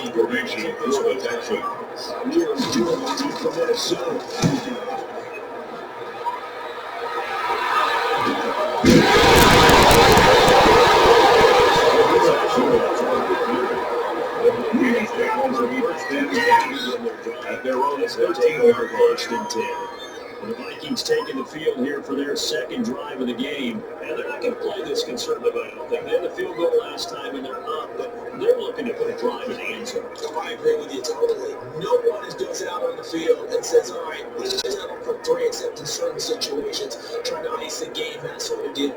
strong formation for the Texans. From Minnesota. At their own 13-yard first and 10. The Vikings taking the field here for their second drive of the game. And they're not going to play this conservative, I don't think. They had the field goal last time and they're up, but they're looking to put a drive in the end zone. I agree with you totally. No one goes out on the field and says, all right, let's settle for 3 except in certain situations, trying to ice the game, that sort of deal.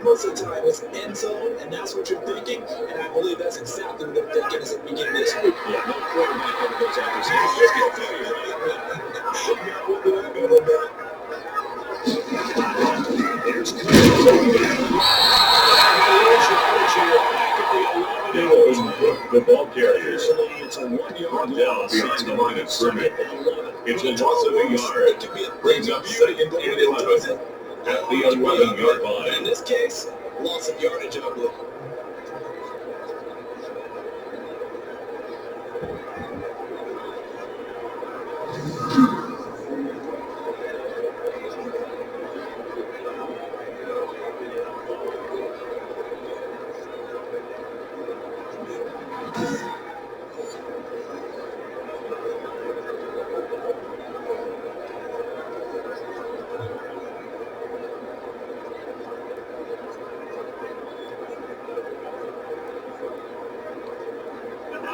Most of the time it's end zone, and that's what you're thinking, and I believe that's exactly what they're thinking as it begins this week. Yeah, no quarterback ever goes out there saying, let's get through here. There's the ball carrier. It's a 1-yard down behind the line of scrimmage. It's a loss of a yard. Brings up 2nd and 11 at the 11-yard line. But in this case, loss of yardage, I believe.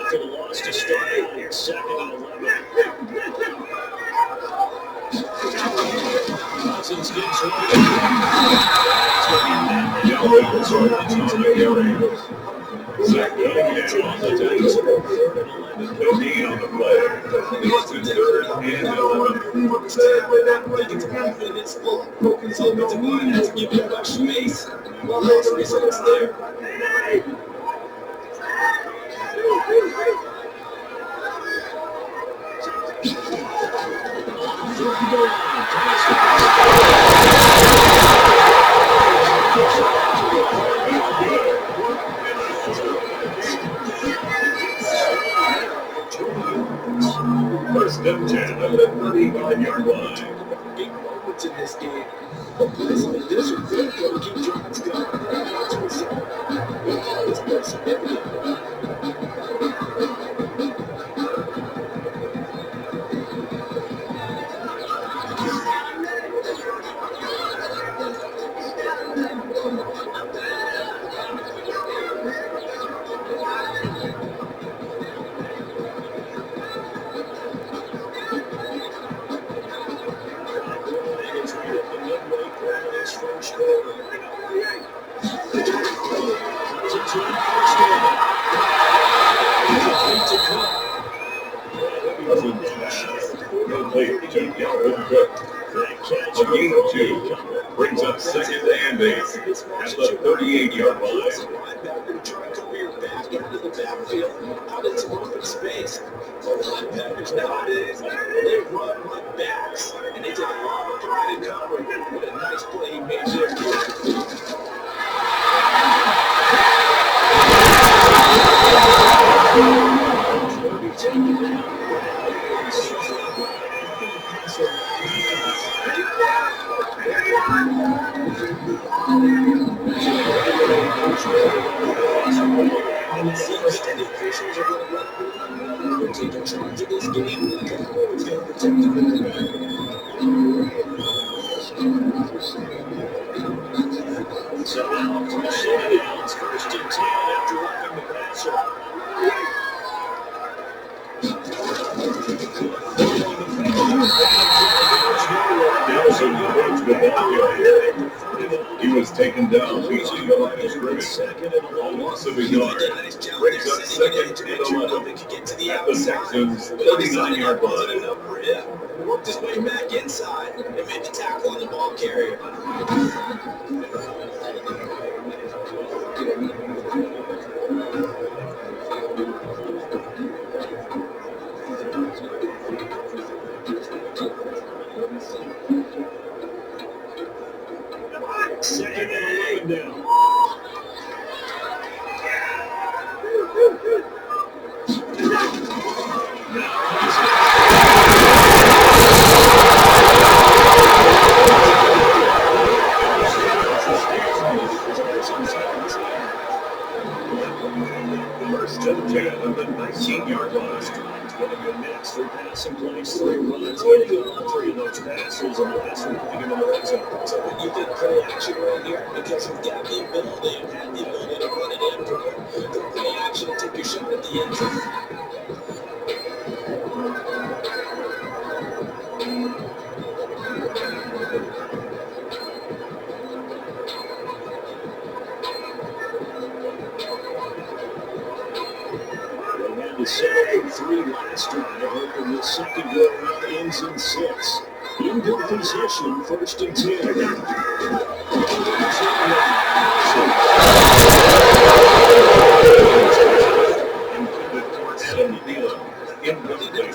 For the loss to start out here, 2nd and 11. Cousins gets one. Zach Cunningham on the Texans. 3rd and 11. No need on the play. It's 3rd and 11. It's confidence, focus on the line, has to give you much space. Well, those results there. First and 10 at the 35-yard line. Big moments in this game. This will keep Giants going. This plays significant. A gain of 2 brings up 2nd and 8 at the 38-yard line. Trying to rear back into the backfield, out into open space. Linebackers nowadays, they run like backs, and they take a lot of pride in covering. What a nice play he made there. And the extended officials are going to let them take charge of this game. It's going to protect the quarterback. So now, 2 downs, 1st and 10 after roughing the passer. Nelson breaks the ball carrier. He was taken down behind the line of scrimmage. A loss of a yard. Brings up 2nd and 11 at the Texans' 39-yard line. Worked his way back inside and made the tackle on the ball carrier. Second and 11 now. 14-yard loss. 20 good minutes, 3 passing plays, 3 runs, getting all 3 of those passes, and the last one putting him in the red zone. So when you think play action right here, because you've got the ability and have the ability to run it in from play action and take your shot at the end zone. The 7-3 last drive, hoping the second go-around ends in 6. In good position, 1st and 10.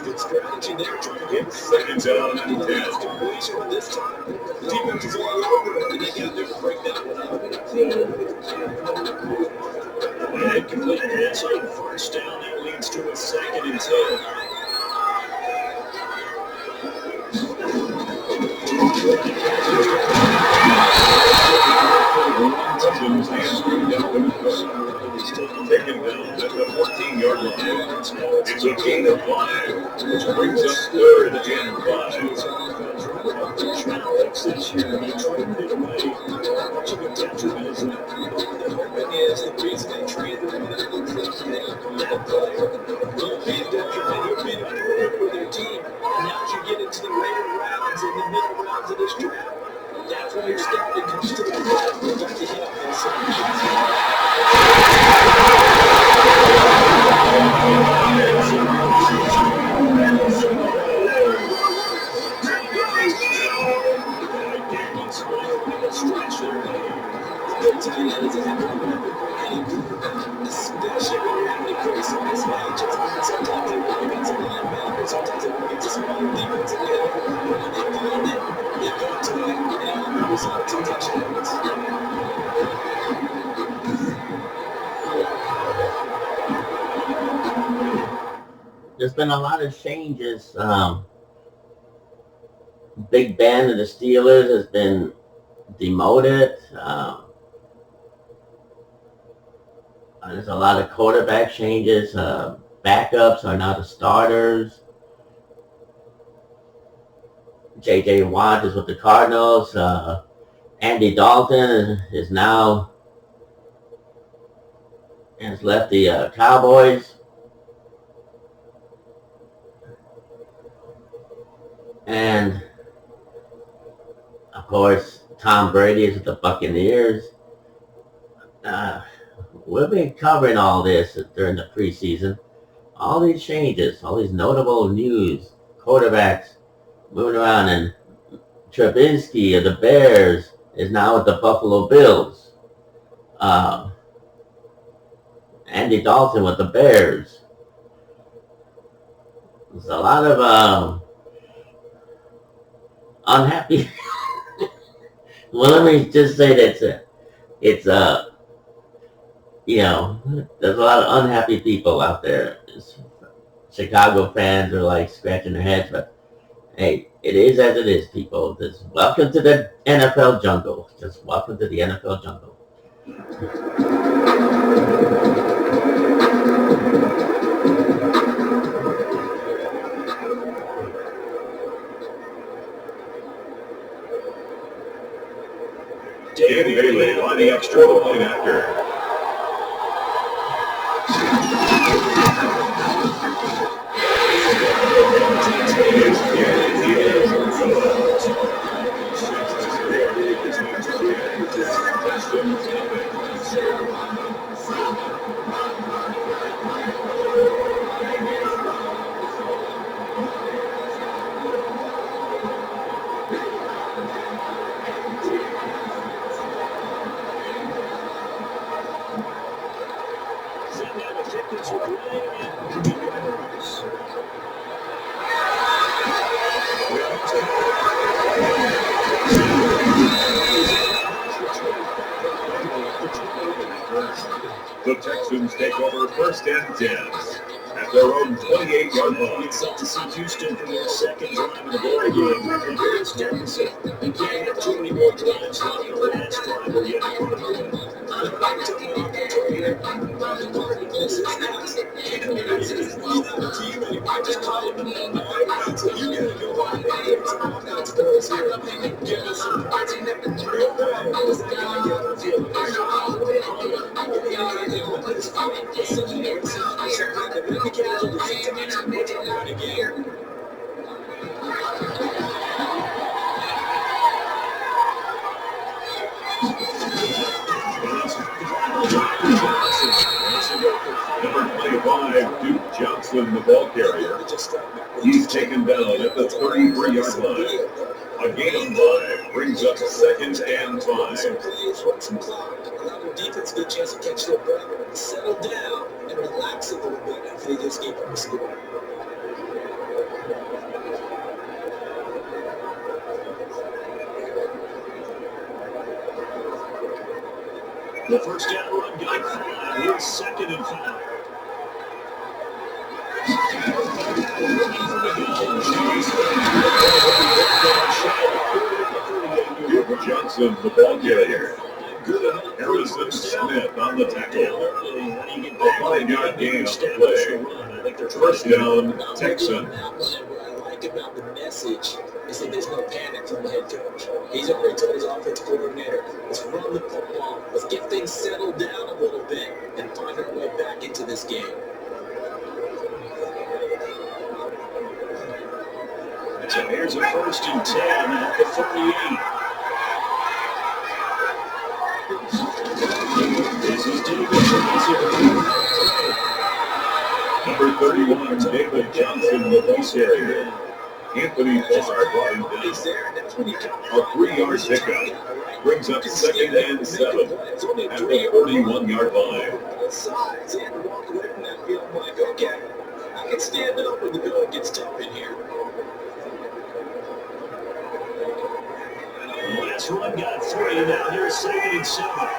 Good strategy there, trying to get 2nd down and 10. This time, defense is all over it, and they got there to break that one up. And complete pass on 1st down, that leads to a 2nd and 10. Taken down at the 14-yard line. It's a gain of 5, which brings up 3rd and 5. This year, they traded it away. How much of a detriment is that? The hope is the reason they traded away that player will be a detriment. He'll be an improvement for their team. And now as you get into the later rounds and the middle rounds of this draft, that's when your scouting comes to the front. You've got to hit on those selections. Especially when you're having to create some mismatches. Sometimes they work against a linebacker, sometimes they work against a smaller defensive guy. When they find it, they go to it, and the result is touchdowns. There's been a lot of changes. Big Ben of the Steelers has been demoted. There's a lot of quarterback changes. Backups are now the starters. J.J. Watt is with the Cardinals. Andy Dalton has left the Cowboys. And, of course, Tom Brady is with the Buccaneers. We'll be covering all this during the preseason. All these changes, all these notable news, quarterbacks moving around, and Trubisky of the Bears is now with the Buffalo Bills. Andy Dalton with the Bears. There's a lot of unhappy. Well, let me just say that there's a lot of unhappy people out there. Chicago fans are like scratching their heads, but hey, it is as it is, people. Just welcome to the NFL jungle. Just welcome to the NFL jungle. Danny Bailey on the extra point after. The Texans take over 1st and 10 at their own 28-yard line. It's up to see Houston for their second drive of the ball game. And here's deficit. You can't have too many more drives like the last drive where you had to put them away. He's not a team anymore. I just call him. Alright? So you gotta go on and I'm not supposed to give us some real bad. Is that guy get on the field? Number 25, Duke Johnson, the ball carrier. He's taken down at the 33-yard line. A gain of 5 brings up 2nd and 5. Some plays, run some clock, allow the defense a good chance to catch their breath, settle down, and relax a little bit after they just gave up a score. The first down run got 5. Here's 2nd and 5. Duke Johnson, the ball carrier. Harrison Smith on the tackle. A 5-yard gain on the play. First down, Texan. What I like about the message is that there's no panic from the head coach. He's already told his offensive coordinator, let's run the football, let's get things settled down a little bit, and find our way back into this game. So here's a 1st and 10 at the 38. This is David Johnson. Number 31, David Johnson, the ball carrier. Anthony Farr brought him down. A 3-yard pickup brings up 2nd and 7 at the 41-yard line. Both sides and walk away from that field like, okay, I can stand up when the going gets tough in here. Last run got 3. Now here's 2nd and 7.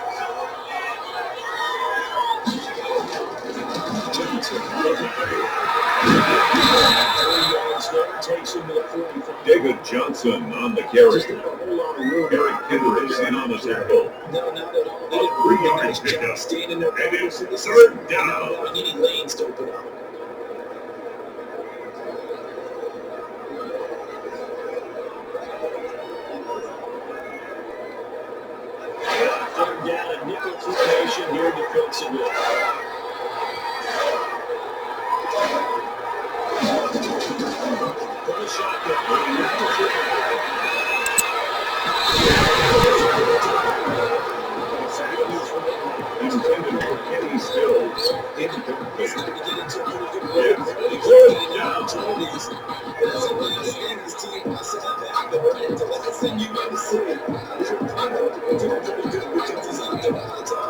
David Johnson on the carry. Eric Kendrick in on the tackle. No, not at all. They did a 3-yard nice job pickup. staying in their And it's So this 3rd is down. any lanes to open up. Third down, a nickel formation here defensively. For the shotgun. Intended for Kenny Stills. Incomplete. That's the last thing this team wants to have. The last thing you want to see. Doing pretty good because he's out there all the time.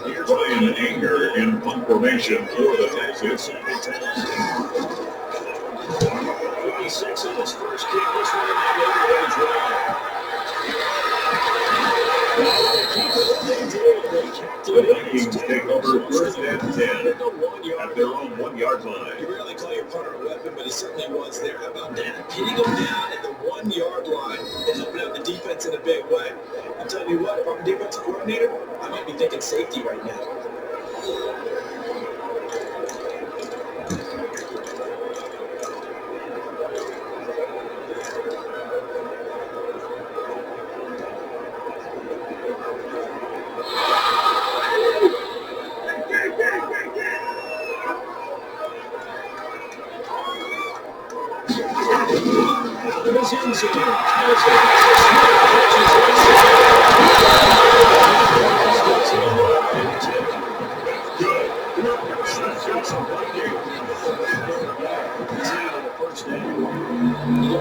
Here's playing anger in punt formation for the Texans. 46 in his first kick. This one in that overage round. The Vikings take over 1st and 10 at their own 1-yard line. You rarely call your punter a weapon, but he certainly was there. How about that? Hitting him down at the 1-yard line and helping out the defense in a big way. I'm telling you what, if I'm a defensive coordinator, I might be thinking safety right now.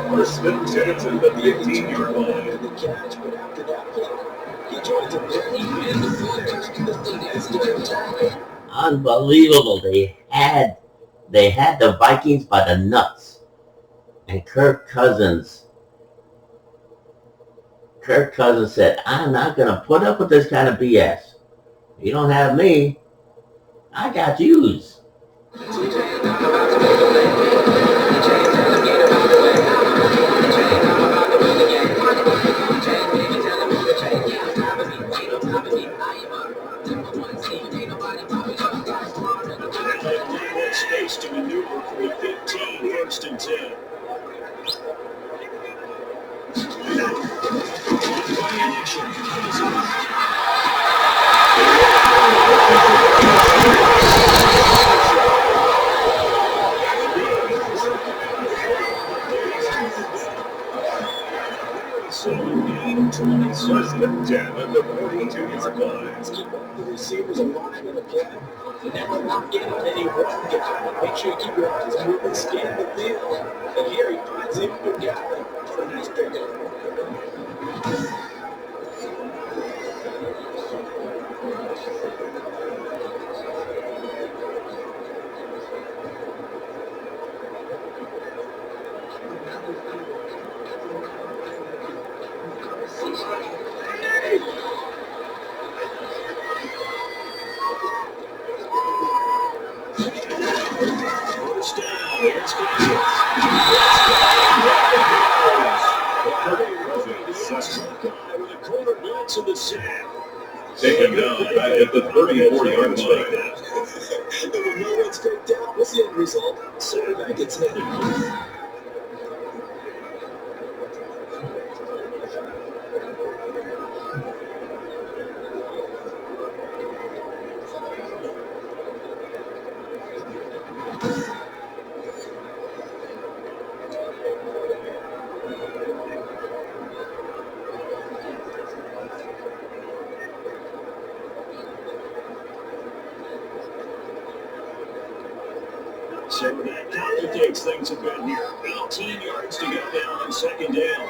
First and 10 at the 15-yard line. The catch, but after that play, he joins him there. He made the play. Unbelievable. They had the Vikings by the nuts. And Kirk Cousins said, I'm not going to put up with this kind of BS. You don't have me. I got yous. And space to maneuver for the 15, first and 10. First and 10 at the 42-yard line. Let's keep all the receivers alive in the play. Never lock in on any one guy. Make sure you keep your eyes moving, scan the field. And here he finds a good guy for a nice pickup. Taken down back at the 34-yard line. And when no one's faked out, what's the end result? Quarterback gets hit. So that complicates things a bit here. 18 yards to go down on second down.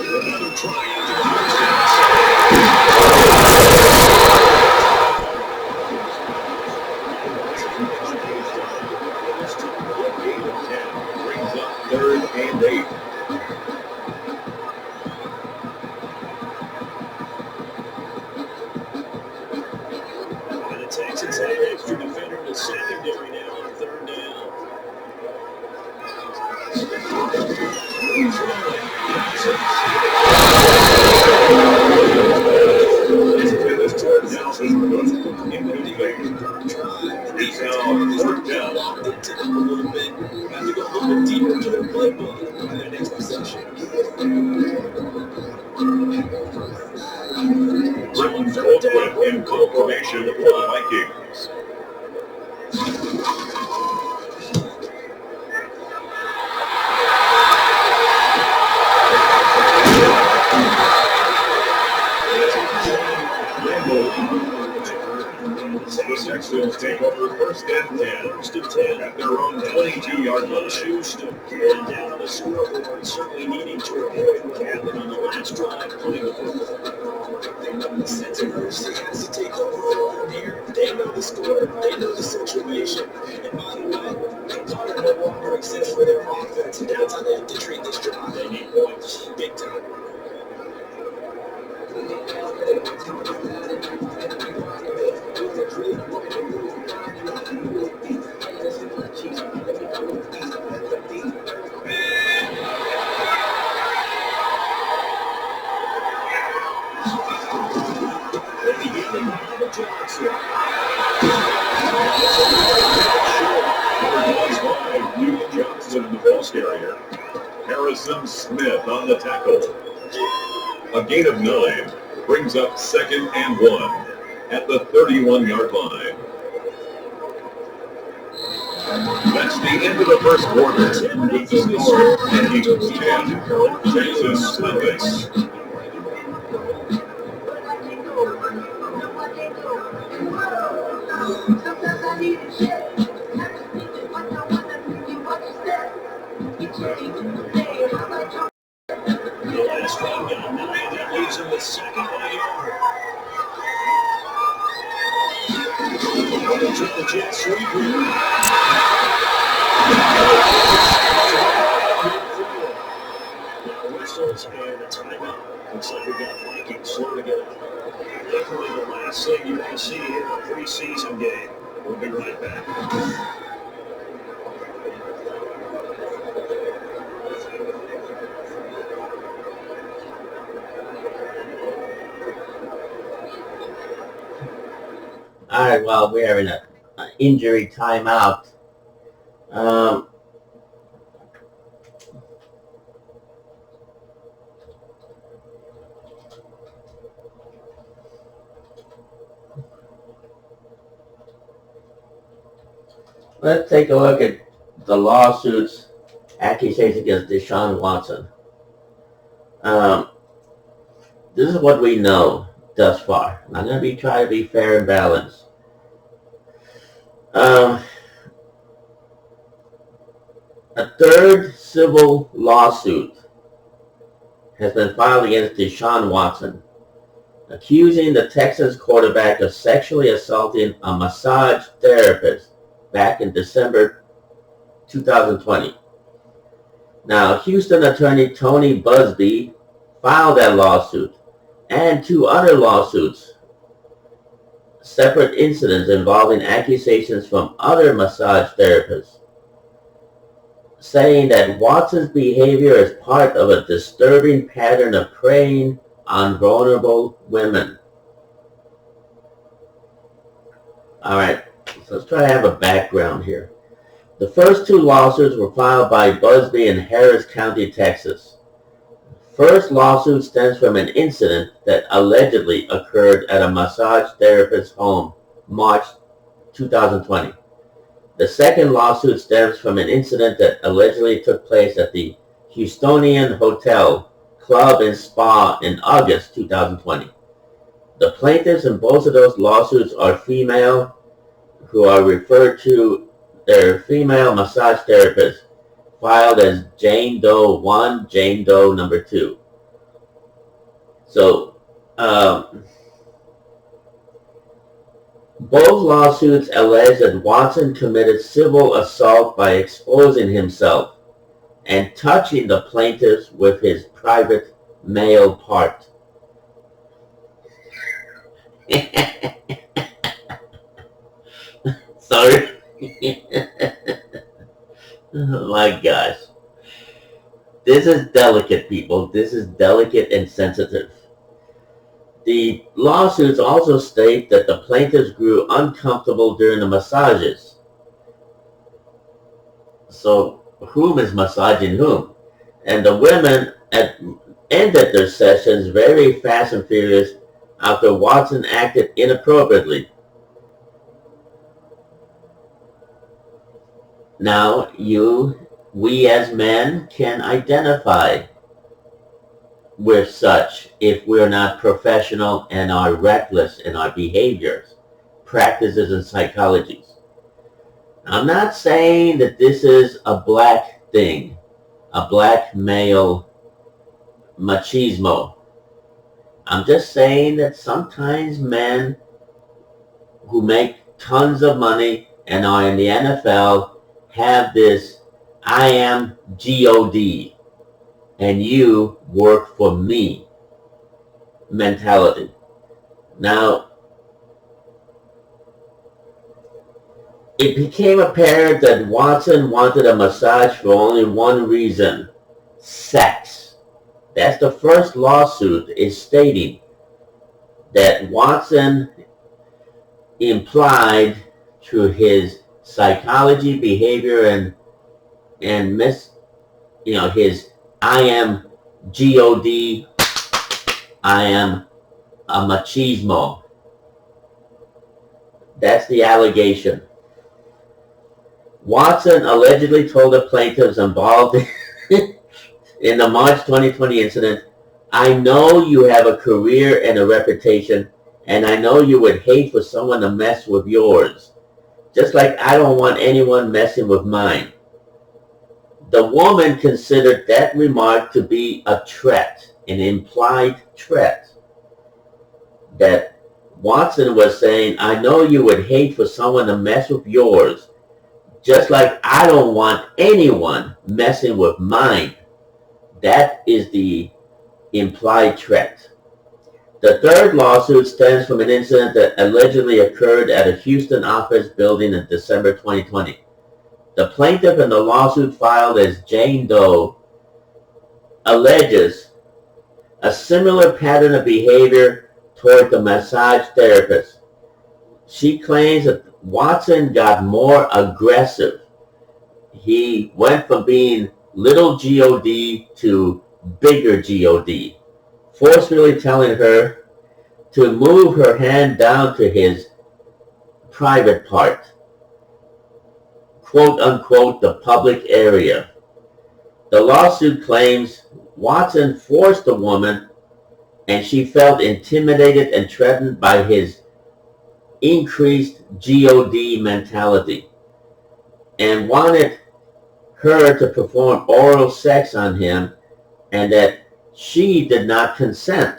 Another try into the first down. Brings up 3rd and 8. Texans have an extra defender in the secondary now on 3rd down. It's now 4th down. A little bit. Have to go a little bit deeper to their playbook on their next possession. Britain's Oakland in goal formation for the Vikings. The Texans take over 1st and 10. 1st and 10 at their own 22-yard line. Houston and down on the scoreboard, certainly needing to avoid what happened on the last drive putting the football. The sense of urgency has to take over from here. They know the score. They know the situation. And by the way, the putter no longer exists for their offense. And that's how they have to treat this drive. They need points big time. Johnson in the ball carrier. Harrison Smith on the tackle. A gain of 9 brings up 2nd and 1 at the 31-yard line. That's the end of the first quarter. With the score, Vikings 10, Texans nothing. The last one got 9. That leaves him with 2nd and a yard. Triple jet sweep here. Now whistles and a timeout. Looks like we got Vikings slow to get up. Definitely the last thing you want to see here in a preseason game. We'll be right back. All right, well, we're having an injury timeout. Um, let's take a look at the lawsuits, accusations against Deshaun Watson. This is what we know thus far. I'm going to try to be fair and balanced. A third civil lawsuit has been filed against Deshaun Watson, accusing the Texans quarterback of sexually assaulting a massage therapist back in December 2020. Now, Houston attorney Tony Busby filed that lawsuit and two other lawsuits, separate incidents involving accusations from other massage therapists, saying that Watson's behavior is part of a disturbing pattern of preying on vulnerable women. All right, so let's try to have a background here. The first two lawsuits were filed by Busby in Harris County, Texas. First lawsuit stems from an incident that allegedly occurred at a massage therapist's home, March 2020. The second lawsuit stems from an incident that allegedly took place at the Houstonian Hotel, Club and Spa in August 2020. The plaintiffs in both of those lawsuits are female, who are referred to their female massage therapists, filed as Jane Doe 1, Jane Doe number 2. So, both lawsuits allege that Watson committed civil assault by exposing himself and touching the plaintiffs with his private male part. Sorry. Oh my gosh. This is delicate, people. This is delicate and sensitive. The lawsuits also state that the plaintiffs grew uncomfortable during the massages. So, whom is massaging whom? And the women ended their sessions very fast and furious after Watson acted inappropriately. Now, we as men can identify with such if we're not professional and are reckless in our behaviors, practices, and psychologies. I'm not saying that this is a black thing, a black male machismo. I'm just saying that sometimes men who make tons of money and are in the NFL have this I am God and you work for me mentality. Now, it became apparent that Watson wanted a massage for only one reason: sex. That's the first lawsuit is stating that Watson implied through his psychology, behavior, and his I am God, I am a machismo. That's the allegation. Watson allegedly told the plaintiffs involved in the March 2020 incident, I know you have a career and a reputation, and I know you would hate for someone to mess with yours, just like I don't want anyone messing with mine. The woman considered that remark to be a threat, an implied threat, that Watson was saying, I know you would hate for someone to mess with yours, just like I don't want anyone messing with mine. That is the implied threat. The third lawsuit stems from an incident that allegedly occurred at a Houston office building in December 2020. The plaintiff in the lawsuit filed as Jane Doe alleges a similar pattern of behavior toward the massage therapist. She claims that Watson got more aggressive. He went from being little God to bigger God, forcefully telling her to move her hand down to his private part, quote unquote, the public area. The lawsuit claims Watson forced the woman and she felt intimidated and threatened by his increased God mentality and wanted her to perform oral sex on him and that she did not consent.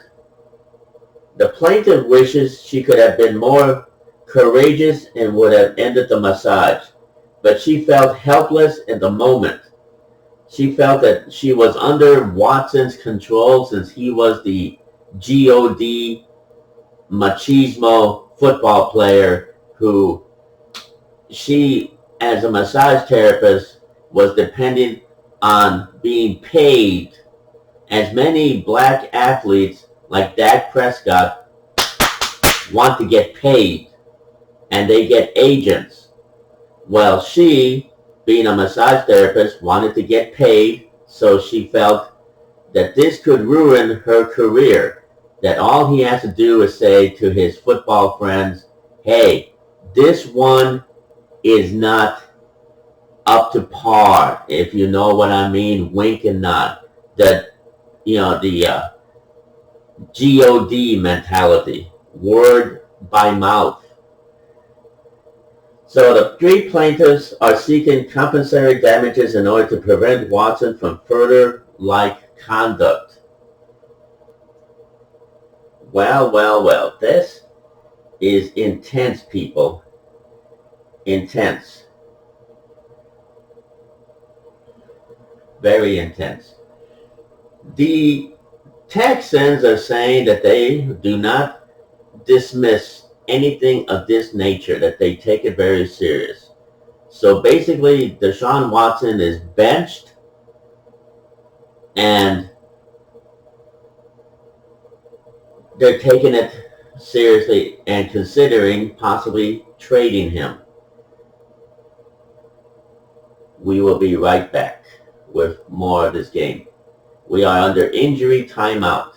The plaintiff wishes she could have been more courageous and would have ended the massage, but she felt helpless in the moment. She felt that she was under Watson's control since he was the God machismo football player who she, as a massage therapist, was depending on being paid. As many black athletes like Dak Prescott want to get paid and they get agents. Well, she, being a massage therapist, wanted to get paid, so she felt that this could ruin her career, that all he has to do is say to his football friends, hey, this one is not up to par, if you know what I mean, wink and nod. The God mentality, word by mouth. So the three plaintiffs are seeking compensatory damages in order to prevent Watson from further like conduct. Well, this is intense, people. Intense. Very intense. The Texans are saying that they do not dismiss anything of this nature, that they take it very serious. So basically, Deshaun Watson is benched and they're taking it seriously and considering possibly trading him. We will be right back with more of this game. We are under injury timeout.